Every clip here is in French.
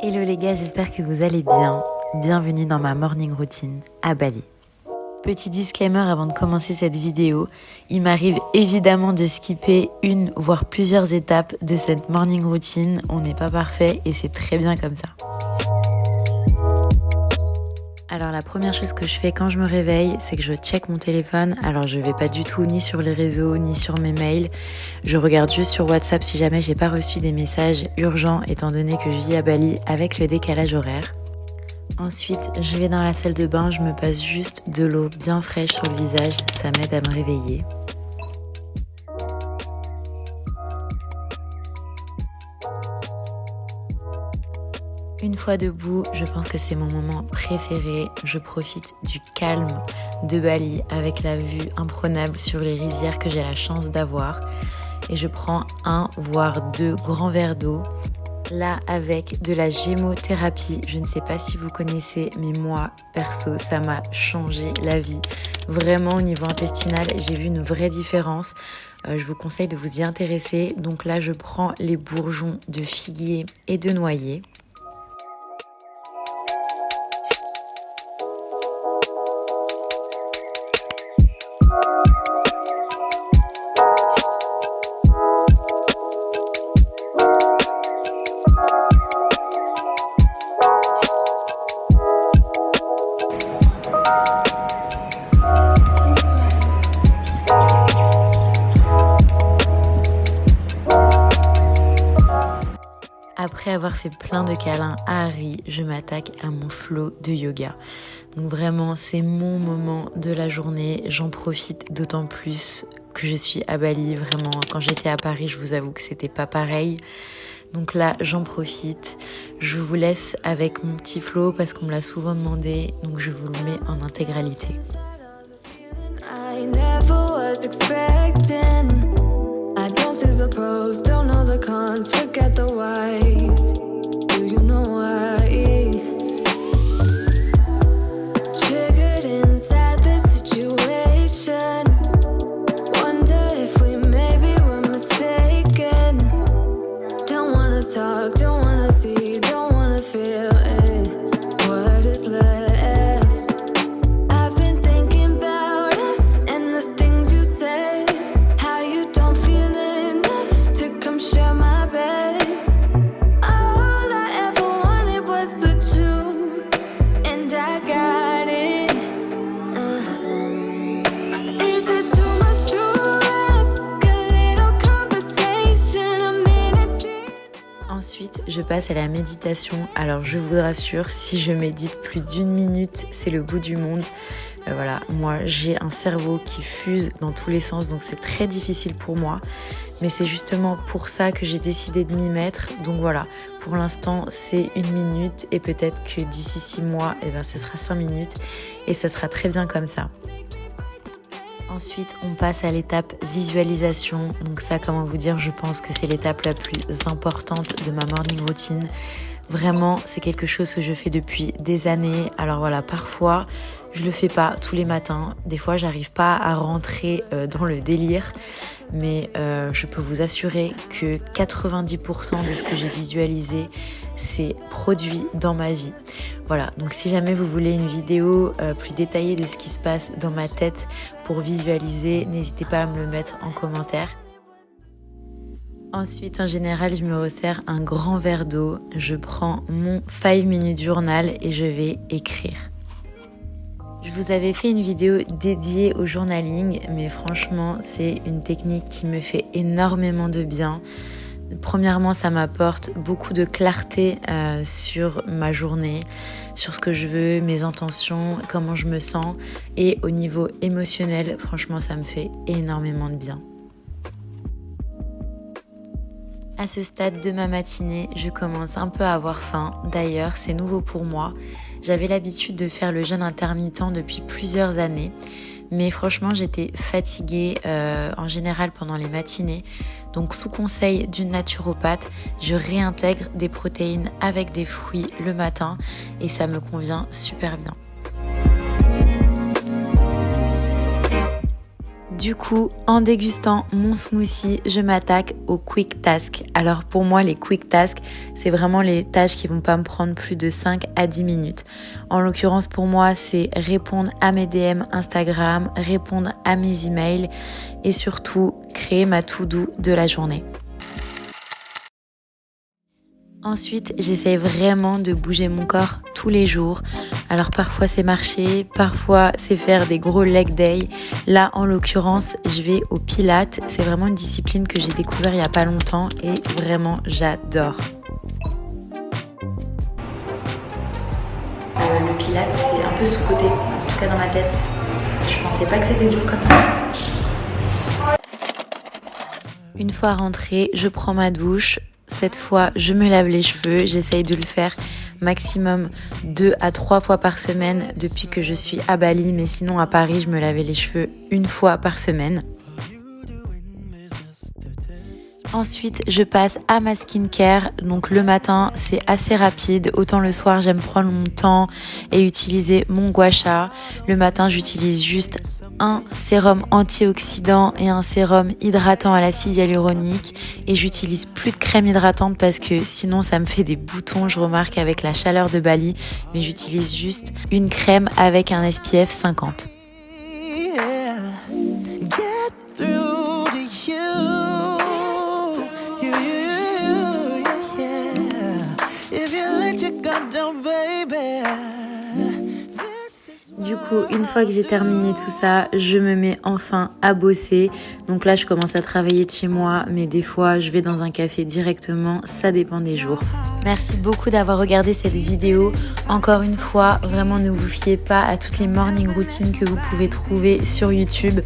Hello les gars, j'espère que vous allez bien. Bienvenue dans ma morning routine à Bali. Petit disclaimer avant de commencer cette vidéo, il m'arrive évidemment de skipper une voire plusieurs étapes de cette morning routine. On n'est pas parfait et c'est très bien comme ça. Alors la première chose que je fais quand je me réveille, c'est que je check mon téléphone. Alors je vais pas du tout ni sur les réseaux, ni sur mes mails. Je regarde juste sur WhatsApp si jamais j'ai pas reçu des messages urgents étant donné que je vis à Bali avec le décalage horaire. Ensuite, je vais dans la salle de bain, je me passe juste de l'eau bien fraîche sur le visage, ça m'aide à me réveiller. Une fois debout, je pense que c'est mon moment préféré. Je profite du calme de Bali avec la vue imprenable sur les rizières que j'ai la chance d'avoir. Et je prends un voire deux grands verres d'eau. Là, avec de la gémothérapie. Je ne sais pas si vous connaissez, mais moi, perso, ça m'a changé la vie. Vraiment, au niveau intestinal, j'ai vu une vraie différence. Je vous conseille de vous y intéresser. Donc là, je prends les bourgeons de figuier et de noyer. Après avoir fait plein de câlins à Harry, je m'attaque à mon flow de yoga. Donc vraiment, c'est mon moment de la journée. J'en profite d'autant plus que je suis à Bali. Vraiment, quand j'étais à Paris, je vous avoue que c'était pas pareil. Donc là, j'en profite. Je vous laisse avec mon petit flow parce qu'on me l'a souvent demandé. Donc je vous le mets en intégralité. I don't see the pros, don't know the cons, forget the whys. Do you know why? Triggered inside this situation. Wonder if we maybe were mistaken. Don't wanna talk, don't wanna see, don't wanna feel it. What is left? I've been thinking about us and the things you say. Ensuite, je passe à la méditation. Alors, je vous rassure, si je médite plus d'1 minute, c'est le bout du monde. Voilà, moi, j'ai un cerveau qui fuse dans tous les sens, donc c'est très difficile pour moi. Mais c'est justement pour ça que j'ai décidé de m'y mettre. Donc voilà, pour l'instant, c'est 1 minute et peut-être que d'ici 6 mois, ce sera 5 minutes et ça sera très bien comme ça. Ensuite, on passe à l'étape visualisation. Donc ça, comment vous dire, je pense que c'est l'étape la plus importante de ma morning routine. Vraiment, c'est quelque chose que je fais depuis des années. Alors voilà, parfois, je le fais pas tous les matins. Des fois, j'arrive pas à rentrer dans le délire. Mais je peux vous assurer que 90% de ce que j'ai visualisé, c'est produit dans ma vie. Voilà, donc si jamais vous voulez une vidéo plus détaillée de ce qui se passe dans ma tête pour visualiser, n'hésitez pas à me le mettre en commentaire. Ensuite, en général, je me resserre un grand verre d'eau. Je prends mon 5 minutes journal et je vais écrire. Je vous avais fait une vidéo dédiée au journaling, mais franchement, c'est une technique qui me fait énormément de bien. Premièrement, ça m'apporte beaucoup de clarté sur ma journée, sur ce que je veux, mes intentions, comment je me sens. Et au niveau émotionnel, franchement, ça me fait énormément de bien. À ce stade de ma matinée, je commence un peu à avoir faim. D'ailleurs, c'est nouveau pour moi. J'avais l'habitude de faire le jeûne intermittent depuis plusieurs années. Mais franchement, j'étais fatiguée en général pendant les matinées. Donc sous conseil d'une naturopathe, je réintègre des protéines avec des fruits le matin et ça me convient super bien. Du coup, en dégustant mon smoothie, je m'attaque aux quick tasks. Alors pour moi, les quick tasks, c'est vraiment les tâches qui vont pas me prendre plus de 5 à 10 minutes. En l'occurrence, pour moi, c'est répondre à mes DM Instagram, répondre à mes emails et surtout créer ma to-do de la journée. Ensuite, j'essaie vraiment de bouger mon corps tous les jours. Alors parfois c'est marcher, parfois c'est faire des gros leg day. Là en l'occurrence, je vais au Pilates. C'est vraiment une discipline que j'ai découvert il y a pas longtemps et vraiment j'adore. Le Pilates c'est un peu sous-coté, en tout cas dans ma tête. Je pensais pas que c'était dur comme ça. Une fois rentrée, je prends ma douche. Cette fois, je me lave les cheveux. J'essaye de le faire maximum 2 à 3 fois par semaine depuis que je suis à Bali. Mais sinon, à Paris, je me lavais les cheveux 1 fois par semaine. Ensuite, je passe à ma skincare. Donc le matin, c'est assez rapide. Autant le soir, j'aime prendre mon temps et utiliser mon gua sha. Le matin, j'utilise juste un sérum antioxydant et un sérum hydratant à l'acide hyaluronique et j'utilise plus de crème hydratante parce que sinon ça me fait des boutons, je remarque avec la chaleur de Bali, mais j'utilise juste une crème avec un SPF 50. Du coup, une fois que j'ai terminé tout ça, je me mets enfin à bosser. Donc là, je commence à travailler de chez moi, mais des fois, je vais dans un café directement, ça dépend des jours. Merci beaucoup d'avoir regardé cette vidéo. Encore une fois, vraiment ne vous fiez pas à toutes les morning routines que vous pouvez trouver sur YouTube.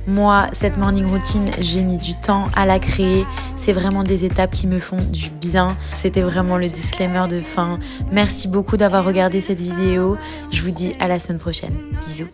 Moi, cette morning routine, j'ai mis du temps à la créer. C'est vraiment des étapes qui me font du bien. C'était vraiment le disclaimer de fin. Merci beaucoup d'avoir regardé cette vidéo. Je vous dis à la semaine prochaine. Bisous.